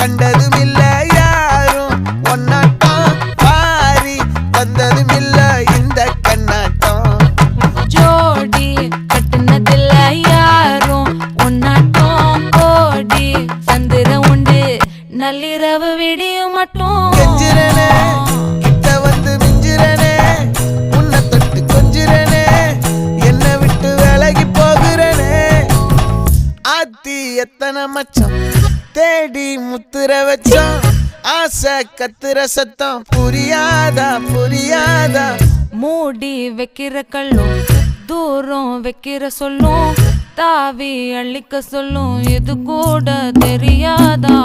கண்டதும் இல்ல யாரும் ஒன்னாட்டம் பாரி வந்ததும் இல்ல இந்த கண்ணாட்டம் ஜோடி கட்டுனதில்ல யாரும் ஒன்னாட்டம் கோடி சந்திர உண்டு நள்ளிரவு விடியும் மட்டும் கெஞ்சிரனே கிட்ட வந்து மிஞ்சிரனே உன்னை தொட்டு கொஞ்சிரனே என்ன விட்டு விலகி போகிறனே ஆத்தி எத்தனை மச்சம் தேடி முத்துற வச்சோம் ஆசை கத்துற சத்தம் புரியாதா புரியாதா மூடி வைக்கிற கல்லும் தூரம் வைக்கிற சொல்லும் தாவி அள்ளிக்க சொல்லும் இது கூட தெரியாதா